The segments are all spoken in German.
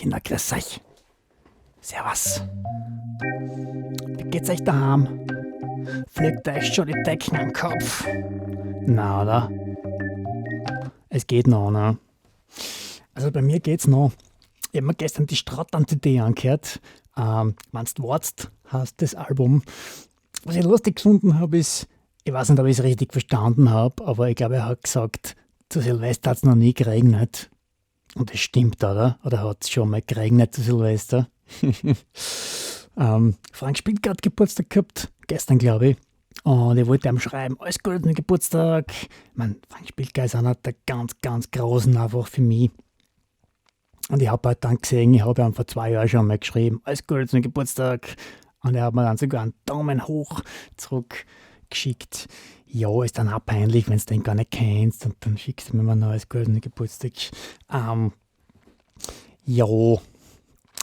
Kinder, grüß euch. Servus. Wie geht's euch daheim? Fliegt euch schon die Decken am Kopf? Na, oder? Es geht noch, ne? Also bei mir geht's noch. Ich hab mir gestern die Strattan-CD angehört. Wenn's du wartest, heißt das Album. Was ich lustig gefunden habe, ist, ich weiß nicht, ob ich es richtig verstanden habe, aber ich glaube, er hat gesagt, zu Silvester hat es noch nie geregnet. Und das stimmt, oder? Oder hat es schon mal geregnet zu Silvester? Frank Spilker hat Geburtstag gehabt, gestern glaube ich. Und ich wollte ihm schreiben, alles Gute zum Geburtstag. Ich meine, Frank Spilker ist einer der ganz, ganz Großen einfach für mich. Und ich habe halt dann gesehen, ich habe ihm vor 2 Jahren schon mal geschrieben, alles Gute zum Geburtstag. Und er hat mir dann sogar einen Daumen hoch zurückgeschickt. Ja, ist dann auch peinlich, wenn du den gar nicht kennst. Und dann schickst du mir mal noch alles Gute zum Geburtstag. Ja,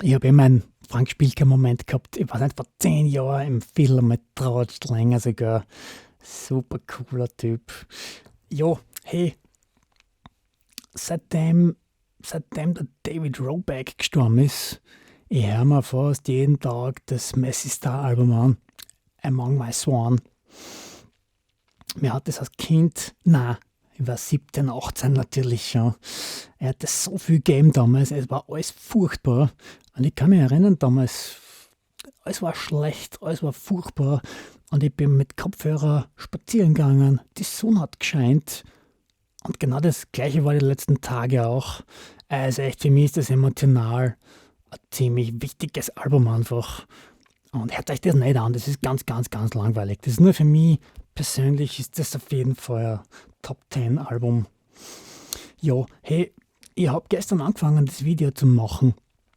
ich habe immer einen Frank Spilker-Moment gehabt, ich weiß nicht, vor 10 Jahren im Film mit Traut länger sogar. Super cooler Typ. Ja, hey, seitdem der David Roback gestorben ist, ich höre mir fast jeden Tag das Messi Star Album an. Among My Swan. Mir hat das als Kind, ich war 17, 18 natürlich schon. Er hat das so viel gegeben damals, es war alles furchtbar. Und ich kann mich erinnern, damals, alles war schlecht, alles war furchtbar. Und ich bin mit Kopfhörer spazieren gegangen, die Sonne hat gescheint. Und genau das Gleiche war die letzten Tage auch. Also echt, für mich ist das emotional ein ziemlich wichtiges Album einfach. Und hört euch das nicht an, das ist ganz, ganz, ganz langweilig. Das ist nur für mich persönlich, ist das auf jeden Fall ein Top 10 Album. Ja, hey, ich habe gestern angefangen, das Video zu machen.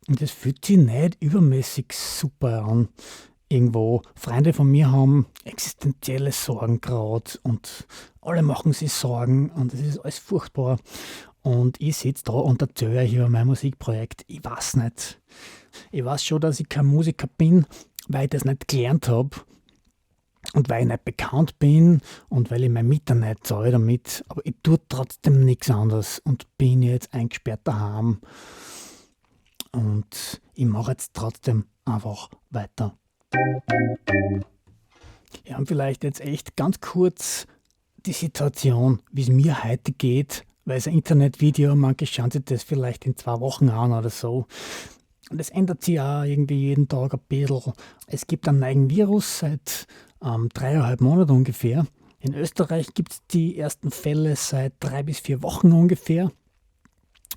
Und das fühlt sich nicht übermäßig super an. Irgendwo, Freunde von mir haben existenzielle Sorgen gerade und alle machen sich Sorgen und es ist alles furchtbar. Und ich sitze da und erzähle euch über mein Musikprojekt. Ich weiß nicht. Ich weiß schon, dass ich kein Musiker bin, weil ich das nicht gelernt habe und weil ich nicht bekannt bin und weil ich meine Miete nicht zahle damit. Aber ich tue trotzdem nichts anderes und bin jetzt eingesperrt daheim. Und ich mache jetzt trotzdem einfach weiter. Wir haben vielleicht jetzt echt ganz kurz die Situation, wie es mir heute geht, weil es ein Internetvideo, manche schauen sich das vielleicht in 2 Wochen an oder so. Und es ändert sich auch irgendwie jeden Tag ein bisschen. Es gibt einen neuen Virus seit 3,5 Monaten ungefähr. In Österreich gibt es die ersten Fälle seit 3 bis 4 Wochen ungefähr.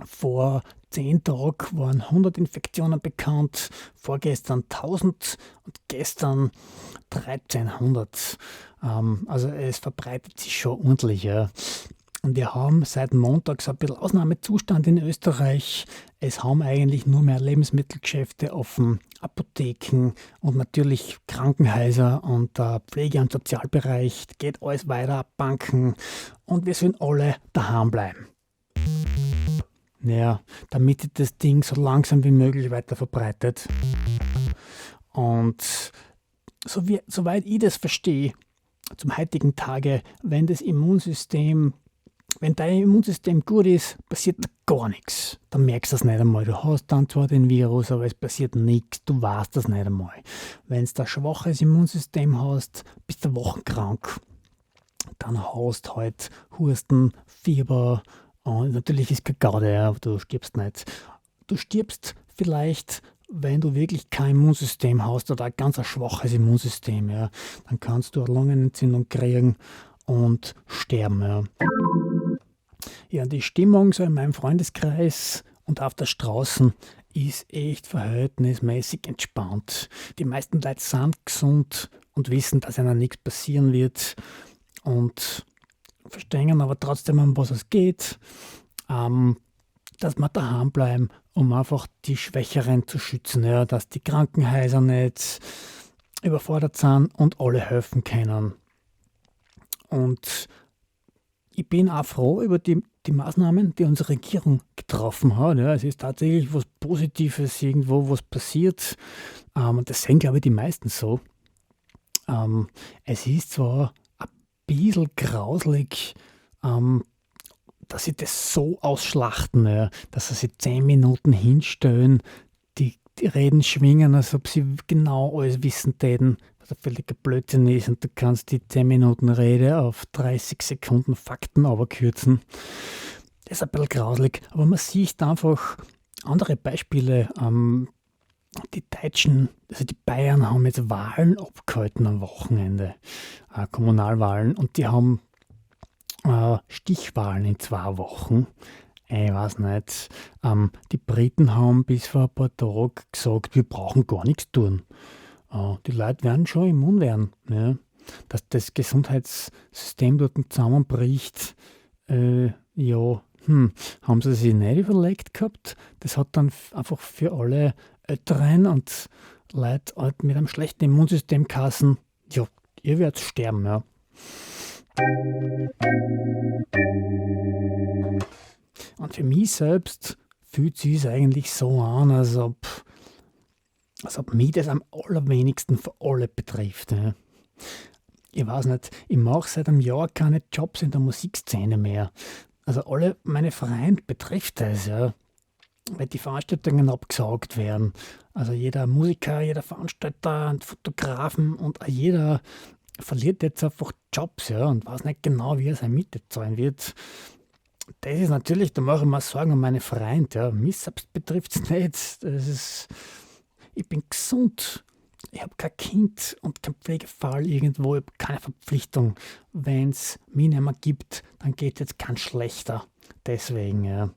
Vor 10 Tagen waren 100 Infektionen bekannt, vorgestern 1000 und gestern 1300. Also es verbreitet sich schon ordentlich. Ja. Und wir haben seit Montag so ein bisschen Ausnahmezustand in Österreich. Es haben eigentlich nur mehr Lebensmittelgeschäfte offen, Apotheken und natürlich Krankenhäuser und der Pflege- und Sozialbereich. Geht alles weiter, Banken und wir sollen alle daheim bleiben. Ja, damit sich das Ding so langsam wie möglich weiter verbreitet. Und soweit ich das verstehe, zum heutigen Tage, wenn dein Immunsystem gut ist, passiert gar nichts. Dann merkst du das nicht einmal. Du hast dann zwar den Virus, aber es passiert nichts. Du weißt das nicht einmal. Wenn du ein schwaches Immunsystem hast, bist du wochenkrank. Dann hast du halt Husten, Fieber. Und natürlich ist keine Gaude, aber du stirbst nicht. Du stirbst vielleicht, wenn du wirklich kein Immunsystem hast oder ein ganz schwaches Immunsystem. Ja. Dann kannst du eine Lungenentzündung kriegen und sterben. Ja. Ja, die Stimmung so in meinem Freundeskreis und auf der Straße ist echt verhältnismäßig entspannt. Die meisten Leute sind gesund und wissen, dass ihnen nichts passieren wird und verstehen aber trotzdem, um was es geht, dass wir daheim bleiben, um einfach die Schwächeren zu schützen, ja, dass die Krankenhäuser nicht überfordert sind und alle helfen können. Und ich bin auch froh über die Maßnahmen, die unsere Regierung getroffen hat. Ja, es ist tatsächlich was Positives, irgendwo was passiert. Und das sehen, glaube ich, die meisten so. Es ist zwar ein bisschen grauslig, dass sie das so ausschlachten, ja, dass sie sich 10 Minuten hinstellen, die Reden schwingen, als ob sie genau alles wissen täten, was ein völliger Blödsinn ist, und du kannst die 10 Minuten Rede auf 30 Sekunden Fakten abkürzen. Das ist ein bisschen grauslig, aber man sieht einfach andere Beispiele. Die Deutschen, also die Bayern haben jetzt Wahlen abgehalten am Wochenende, Kommunalwahlen, und die haben Stichwahlen in 2 Wochen. Ich weiß nicht. Die Briten haben bis vor ein paar Tagen gesagt, wir brauchen gar nichts tun. Die Leute werden schon immun werden. Ja. Dass das Gesundheitssystem dort zusammenbricht, haben sie sich nicht überlegt gehabt. Das hat dann einfach für alle Älteren und Leute halt mit einem schlechten Immunsystem geheißen, ja, ihr werdet sterben, ja. Und für mich selbst fühlt sich es eigentlich so an, als ob mich das am allerwenigsten für alle betrifft. Ja. Ich weiß nicht, ich mache seit einem Jahr keine Jobs in der Musikszene mehr. Also alle meine Freunde betrifft das, ja, weil die Veranstaltungen abgesagt werden. Also jeder Musiker, jeder Veranstalter und Fotografen und auch jeder verliert jetzt einfach Jobs, ja, und weiß nicht genau, wie er seine Miete zahlen wird. Das ist natürlich, da mache ich mir Sorgen um meine Freunde, ja. Mich selbst betrifft es nicht. Ich bin gesund. Ich habe kein Kind und kein Pflegefall irgendwo, ich habe keine Verpflichtung. Wenn es mich nicht mehr gibt, dann geht es jetzt ganz schlechter. Deswegen, ja.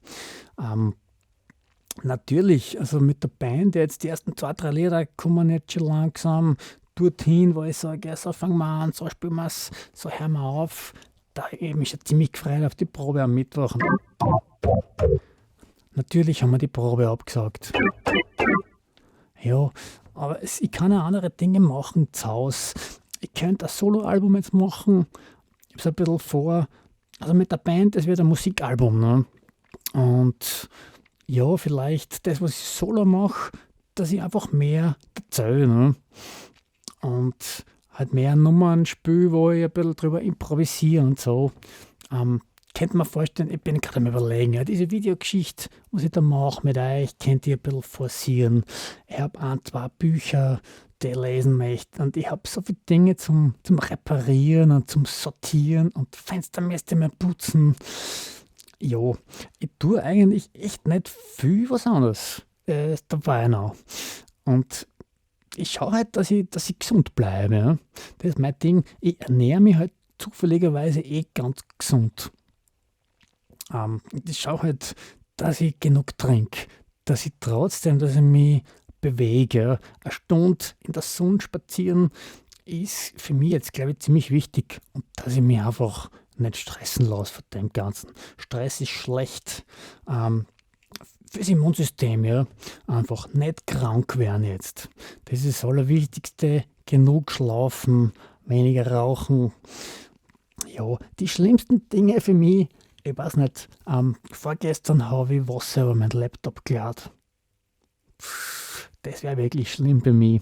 Natürlich, also mit der Band, jetzt die ersten 2, 3 Lieder kommen jetzt schon langsam dorthin, wo ich sage, ja, so fangen wir an, so spielen wir es, so hören wir auf. Da habe ich mich schon ziemlich gefreut auf die Probe am Mittwoch. Natürlich haben wir die Probe abgesagt. Ja, aber ich kann auch andere Dinge machen zu Hause. Ich könnte ein Soloalbum jetzt machen. Ich habe es ein bisschen vor. Also mit der Band, es wird ein Musikalbum. Ne? Und ja, vielleicht das, was ich solo mache, dass ich einfach mehr erzähle. Ne? Und halt mehr Nummern spiele, wo ich ein bisschen drüber improvisiere und so. Könnt man vorstellen, ich bin gerade am Überlegen, ja, diese Videogeschichte, was ich da mache mit euch, könnt ihr ein bisschen forcieren. Ich habe 1, 2 Bücher, die ich lesen möchte, und ich habe so viele Dinge zum Reparieren und zum Sortieren, und Fenster müsste ich mal putzen. Ja, ich tue eigentlich echt nicht viel was anderes dabei noch. Und ich schaue halt, dass ich gesund bleibe. Ja. Das ist mein Ding. Ich ernähre mich halt zufälligerweise ganz gesund. Ich schaue halt, dass ich genug trinke, dass ich mich bewege. Ja. Eine Stunde in der Sonne spazieren ist für mich jetzt, glaube ich, ziemlich wichtig. Und dass ich mich einfach nicht stressen lasse von dem Ganzen. Stress ist schlecht. Fürs Immunsystem, ja. Einfach nicht krank werden jetzt. Das ist das Allerwichtigste. Genug schlafen, weniger rauchen. Ja, die schlimmsten Dinge für mich, ich weiß nicht, vorgestern habe ich Wasser über meinen Laptop geladen. Das wäre wirklich schlimm bei mir.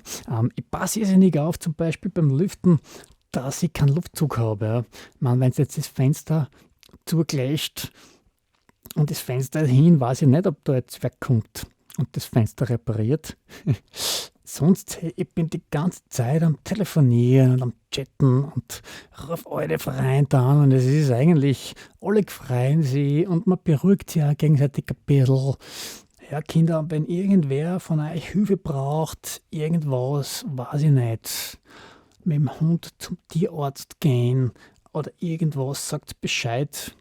Ich passe irrsinnig auf, zum Beispiel beim Lüften, dass ich keinen Luftzug habe. Ja. Ich meine, wenn es jetzt das Fenster zugläscht und das Fenster ist hin, weiß ich nicht, ob da jetzt wer kommt und das Fenster repariert. Sonst, ich bin die ganze Zeit am Telefonieren und am Chatten und rufe alle Freunde an, und es ist eigentlich, alle freuen sich und man beruhigt sich auch gegenseitig ein bisschen. Ja, Kinder, wenn irgendwer von euch Hilfe braucht, irgendwas, weiß ich nicht, mit dem Hund zum Tierarzt gehen oder irgendwas, sagt Bescheid.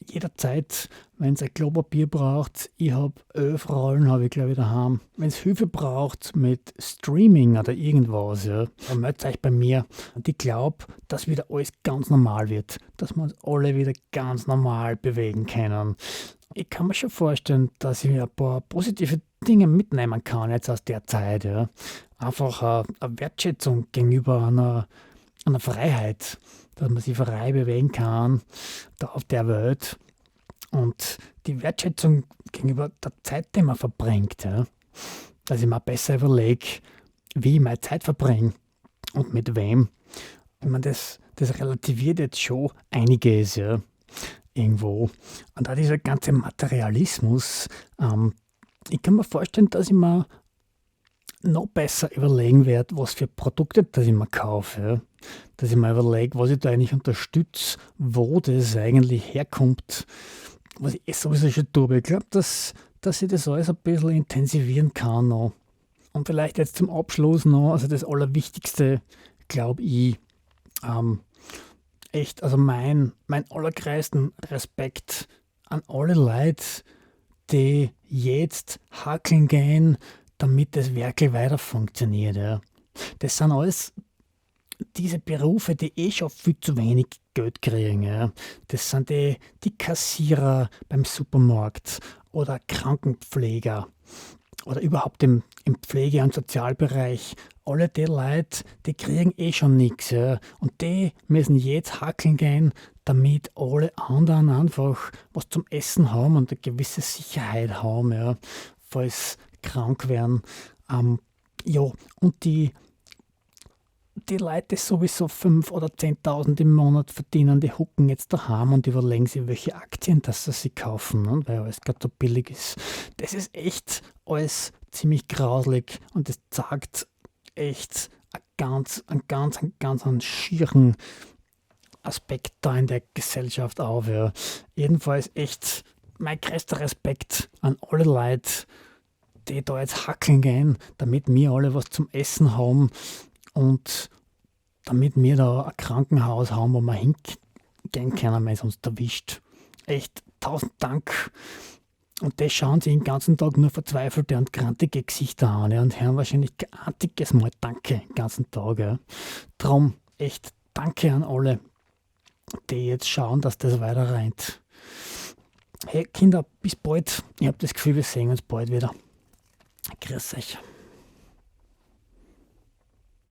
Jederzeit, wenn es ein Klopapier braucht, ich habe 11 Rollen, habe ich glaube ich daheim. Wenn es Hilfe braucht mit Streaming oder irgendwas, ja, dann meldet euch bei mir. Und ich glaube, dass wieder alles ganz normal wird, dass wir uns alle wieder ganz normal bewegen können. Ich kann mir schon vorstellen, dass ich ein paar positive Dinge mitnehmen kann jetzt aus der Zeit. Ja. Einfach eine Wertschätzung gegenüber einer Freiheit, dass man sich frei bewegen kann da auf der Welt, und die Wertschätzung gegenüber der Zeit, die man verbringt. Ja. Dass ich mir besser überlege, wie ich meine Zeit verbringe und mit wem. Ich meine, das relativiert jetzt schon einiges. Ja. irgendwo. Und auch dieser ganze Materialismus, ich kann mir vorstellen, dass ich mir noch besser überlegen werde, was für Produkte das ich mir kaufe. Ja. Dass ich mir überlege, was ich da eigentlich unterstütze, wo das eigentlich herkommt, was ich sowieso schon tue. Aber ich glaube, dass ich das alles ein bisschen intensivieren kann noch. Und vielleicht jetzt zum Abschluss noch, also das Allerwichtigste, glaube ich, echt, also mein allergrößten Respekt an alle Leute, die jetzt hackeln gehen, damit das wirklich weiter funktioniert. Ja. Das sind alles diese Berufe, die schon viel zu wenig Geld kriegen. Ja. Das sind die Kassierer beim Supermarkt oder Krankenpfleger oder überhaupt im Pflege- und Sozialbereich. Alle die Leute, die kriegen schon nichts. Ja. Und die müssen jetzt hackeln gehen, damit alle anderen einfach was zum Essen haben und eine gewisse Sicherheit haben, ja, falls krank werden. Ja, und die Leute, die sowieso 5.000 oder 10.000 im Monat verdienen, die hucken jetzt daheim und überlegen sich, welche Aktien dass sie kaufen, ne? Weil alles gerade so billig ist. Das ist echt alles ziemlich grauslig und das zeigt echt einen ganz schieren Aspekt da in der Gesellschaft auf. Ja. Jedenfalls echt mein größter Respekt an alle Leute, die da jetzt hackeln gehen, damit wir alle was zum Essen haben und damit wir da ein Krankenhaus haben, wo wir hingehen können, wenn es uns erwischt. Echt 1000 Dank. Und das schauen sie den ganzen Tag nur verzweifelte und grantige Gesichter an, ja, und hören wahrscheinlich kein einziges Mal Danke den ganzen Tag. Ja. Darum echt Danke an alle, die jetzt schauen, dass das weiter rennt. Hey Kinder, bis bald. Ich habe das Gefühl, wir sehen uns bald wieder. Grüß euch.